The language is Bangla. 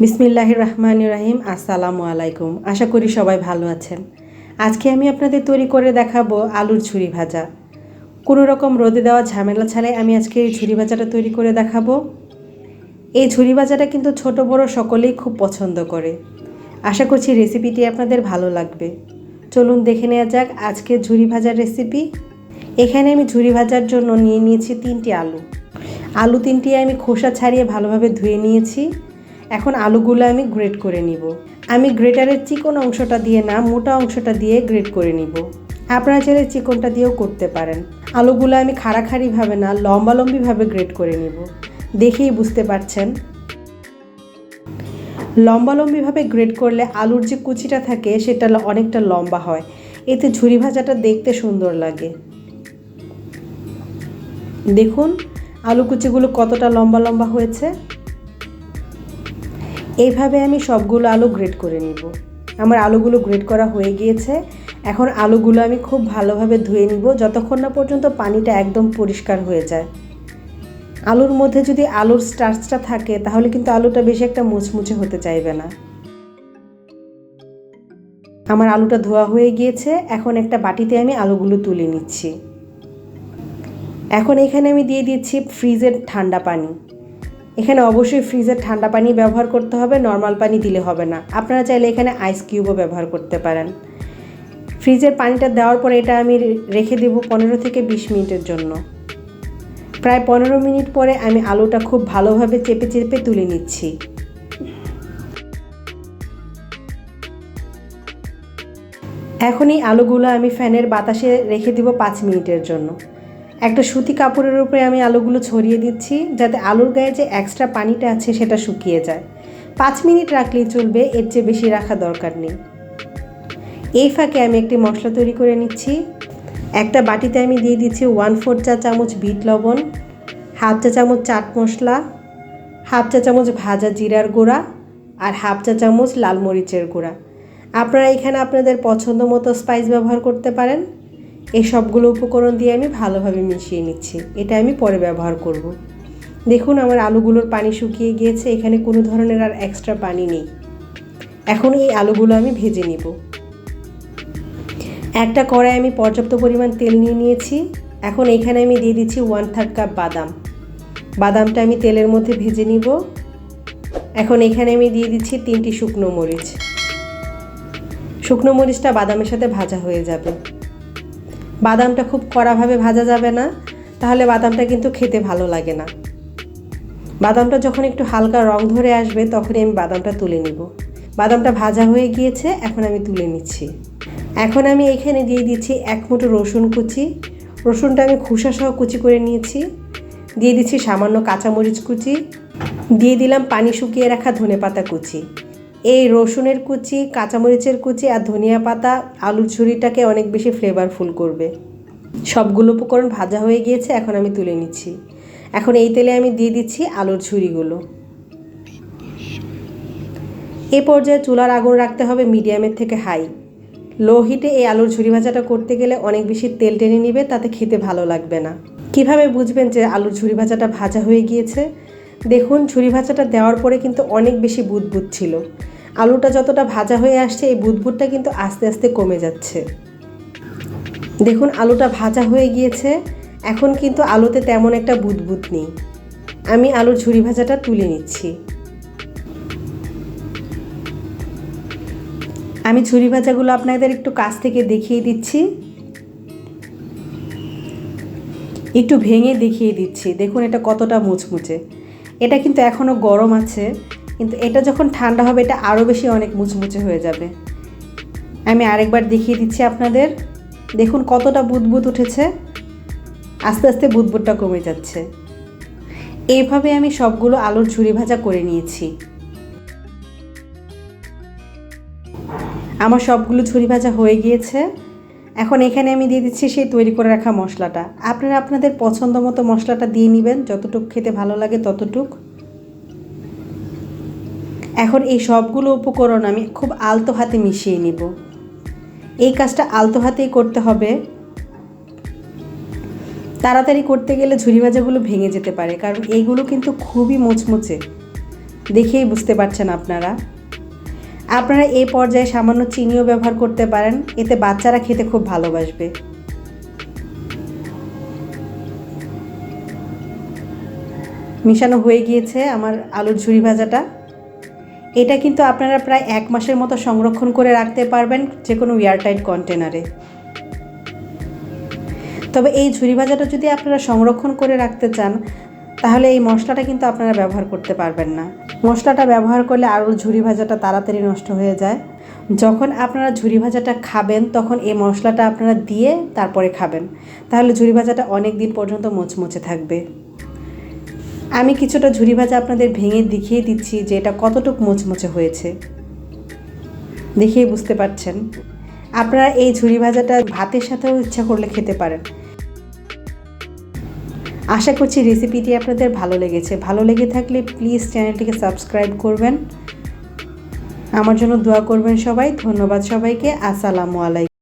বিসমিল্লাহির রহমানির রহিম। আসসালামু আলাইকুম। আশা করি সবাই ভালো আছেন। আজকে আমি আপনাদের তৈরি করে দেখাবো আলুর ঝুরি ভাজা। কোনো রকম রোদে দেওয়া ঝামেলা ছাড়াই আমি আজকে এই ঝুরি ভাজাটা তৈরি করে দেখাবো। এই ঝুরি ভাজাটা কিন্তু ছোট বড় সকলেই খুব পছন্দ করে। আশা করছি রেসিপিটি আপনাদের ভালো লাগবে। চলুন দেখে নেওয়া যাক আজকের ঝুরি ভাজার রেসিপি। এখানে আমি ঝুরি ভাজার জন্য নিয়ে নিয়েছি 3টি আলু। আলু 3টি আমি খোসা ছাড়িয়ে ভালোভাবে ধুয়ে নিয়েছি। এখন আলুগুলো আমি গ্রেট করে নিব। আমি গ্রেটারের চিকন অংশটা দিয়ে না, মোটা অংশটা দিয়ে গ্রেট করে নিব। আপনারা চাইলে চিকনটা দিয়েও করতে পারেন। আলুগুলো আমি খাড়াখাড়িভাবে না, লম্বালম্বিভাবে গ্রেট করে নিব। দেখেই বুঝতে পারছেন। লম্বালম্বিভাবে গ্রেট করলে আলুর যে কুচিটা থাকে সেটা অনেকটা লম্বা হয়, এতে ঝুরি ভাজাটা দেখতে সুন্দর লাগে। দেখুন আলু কুচিগুলো কতটা লম্বা লম্বা হয়েছে। এইভাবে আমি সবগুলো আলু গ্রেট করে নিব। আমার আলুগুলো গ্রেট করা হয়ে গিয়েছে। এখন আলুগুলো আমি খুব ভালোভাবে ধুয়ে নিব যতক্ষণ না পর্যন্ত পানিটা একদম পরিষ্কার হয়ে যায়। আলুর মধ্যে যদি আলুর স্টার্চটা থাকে তাহলে কিন্তু আলুটা বেশি একটা মুচমুচে হতে চাইবে না। আমার আলুটা ধোয়া হয়ে গিয়েছে। এখন একটা বাটিতে আমি আলুগুলো তুলে নিচ্ছি। এখন এখানে আমি দিয়ে দিচ্ছি ফ্রিজের ঠান্ডা পানি। এখানে অবশ্যই ফ্রিজের ঠান্ডা পানি ব্যবহার করতে হবে, নর্মাল পানি দিলে হবে না। আপনারা চাইলে এখানে আইস কিউবও ব্যবহার করতে পারেন। ফ্রিজের পানিটা দেওয়ার পরে এটা আমি রেখে দেব 15 থেকে 20 মিনিটের জন্য। প্রায় 15 মিনিট পরে আমি আলুটা খুব ভালোভাবে চেপে চেপে তুলে নিচ্ছি। এখন এই আলুগুলো আমি ফ্যানের বাতাসে রেখে দেব 5 মিনিটের জন্য। একটা সুতি কাপড়ের উপরে আমি আলুগুলো ছড়িয়ে দিচ্ছি যাতে আলুর গায়ে যে এক্সট্রা পানিটা আছে সেটা শুকিয়ে যায়। 5 মিনিট রাখলেই চলবে, এর চেয়ে বেশি রাখা দরকার নেই। এই ফাঁকে আমি একটি মশলা তৈরি করে নিচ্ছি। একটা বাটিতে আমি দিয়ে দিচ্ছি 1/4 চা চামচ বিট লবণ, 1/2 চা চামচ চাট মশলা, 1/2 চা চামচ ভাজা জিরার গুঁড়া আর 1/2 চা চামচ লাল মরিচের গুঁড়া। আপনারা এখানে আপনাদের পছন্দ মতো স্পাইস ব্যবহার করতে পারেন। এই সবগুলো উপকরণ দিয়ে আমি ভালোভাবে মিশিয়ে নিচ্ছি। এটা আমি পরে ব্যবহার করব। দেখুন আমার আলুগুলোর পানি শুকিয়ে গিয়েছে, এখানে কোনো ধরনের আর এক্সট্রা পানি নেই। এখন এই আলুগুলো আমি ভেজে নিব। একটা কড়াই আমি পর্যাপ্ত পরিমাণ তেল নিয়ে নিয়েছি। এখন এখানে আমি দিয়ে দিচ্ছি 1/3 কাপ বাদাম। বাদামটা আমি তেলের মধ্যে ভেজে নিব। এখন এখানে আমি দিয়ে দিচ্ছি 3টি শুকনো মরিচ। শুকনো মরিচটা বাদামের সাথে ভাজা হয়ে যাবে। বাদামটা খুব কড়াভাবে ভাজা যাবে না, তাহলে বাদামটা কিন্তু খেতে ভালো লাগে না। বাদামটা যখন একটু হালকা রং ধরে আসবে তখনই আমি বাদামটা তুলে নিব। বাদামটা ভাজা হয়ে গিয়েছে, এখন আমি তুলে নিচ্ছি। এখন আমি এখানে দিয়ে দিচ্ছি 1 মুঠো রসুন কুচি। রসুনটা আমি খোসা সহ কুচি করে নিয়েছি। দিয়ে দিচ্ছি সামান্য কাঁচামরিচ কুচি। দিয়ে দিলাম পানি শুকিয়ে রাখা ধনেপাতা কুচি। এই রসুনের কুচি, কাঁচামরিচের কুচি আর ধনিয়া পাতা আলুর ঝুরিটাকে অনেক বেশি ফ্লেভারফুল করবে। সবগুলো উপকরণ ভাজা হয়ে গিয়েছে, এখন আমি তুলে নিচ্ছি। এখন এই তেলে আমি দিয়ে দিচ্ছি আলুর ঝুরিগুলো। এ পর্যায়ে চুলার আগুন রাখতে হবে মিডিয়ামের থেকে হাই। লো হিটে এই আলুর ঝুরি ভাজাটা করতে গেলে অনেক বেশি তেল টেনে নেবে, তাতে খেতে ভালো লাগবে না। কিভাবে বুঝবেন যে আলুর ঝুরি ভাজাটা ভাজা হয়ে গিয়েছে? দেখুন ঝুরি ভাজাটা দেওয়ার পরে কিন্তু অনেক বেশি বুদবুদ ছিল। আলুটা যতটা ভাজা হয়ে আসছে এই বুদবুদটা কিন্তু আস্তে আস্তে কমে যাচ্ছে। দেখুন আলুটা ভাজা হয়ে গিয়েছে, এখন কিন্তু আলুতে তেমন একটা বুদবুদ নেই। আমি আলুর ঝুরি ভাজাটা তুলে নিচ্ছি। আমি ঝুরি ভাজাগুলো আপনাদের একটু কাছ থেকে দেখিয়ে দিচ্ছি, একটু ভেঙে দেখিয়ে দিচ্ছি। দেখুন এটা কতটা মুচমুচে। এটা কিন্তু এখনও গরম আছে, কিন্তু এটা যখন ঠান্ডা হবে এটা আরও বেশি অনেক মুচমুচে হয়ে যাবে। আমি আরেকবার দেখিয়ে দিচ্ছি আপনাদের। দেখুন কতটা বুদবুদ উঠেছে, আস্তে আস্তে বুদবুদটা কমে যাচ্ছে। এইভাবে আমি সবগুলো আলুর ঝুরি ভাজা করে নিয়েছি। আমার সবগুলো ঝুরি ভাজা হয়ে গিয়েছে। এখন এখানে আমি দিয়ে দিচ্ছি সেই তৈরি করে রাখা মশলাটা। আপনারা আপনাদের পছন্দ মতো মশলাটা দিয়ে নেবেন, যতটুকু খেতে ভালো লাগে ততটুক। এখন এই সবগুলো উপকরণ আমি খুব আলতো হাতে মিশিয়ে নিব। এই কাজটা আলতো হাতেই করতে হবে। তাড়াতাড়ি করতে গেলে ঝুরি ভাজাগুলো ভেঙে যেতে পারে, কারণ এইগুলো কিন্তু খুবই মুচমুচে। দেখেই বুঝতে পারছেন আপনারা। আপনারা এই পর্যায়ে সামান্য চিনিও ব্যবহার করতে পারেন, এতে বাচ্চারা খেতে খুব ভালোবাসবে। মিশানো হয়ে গিয়েছে আমার আলুর ঝুরি ভাজাটা। এটা কিন্তু আপনারা প্রায় 1 মাসের মতো সংরক্ষণ করে রাখতে পারবেন যে কোনো এয়ারটাইট কন্টেনারে। তবে এই ঝুরি ভাজাটা যদি আপনারা সংরক্ষণ করে রাখতে চান তাহলে এই মশলাটা কিন্তু আপনারা ব্যবহার করতে পারবেন না। মশলাটা ব্যবহার করলে আলুর ঝুরি ভাজাটা তাড়াতাড়ি নষ্ট হয়ে যায়। যখন আপনারা ঝুরি ভাজাটা খাবেন তখন এই মশলাটা আপনারা দিয়ে তারপরে খাবেন, তাহলে ঝুরি ভাজাটা অনেক দিন পর্যন্ত মুচমুচে থাকবে। আমি কিছুটা ঝুরি ভাজা আপনাদের ভেঙে দেখিয়ে দিচ্ছি যে এটা কতটুকু মুচমুচে হয়েছে, দেখেই বুঝতে পারছেন। আপনারা এই ঝুরি ভাজাটা ভাতের সাথেও ইচ্ছা করলে খেতে পারেন। আশা করছি রেসিপিটি আপনাদের ভালো লেগেছে। ভালো লেগে থাকলে প্লিজ চ্যানেলটিকে সাবস্ক্রাইব করবেন, আমার জন্য দোয়া করবেন সবাই। ধন্যবাদ সবাইকে। আসসালামু আলাইকুম।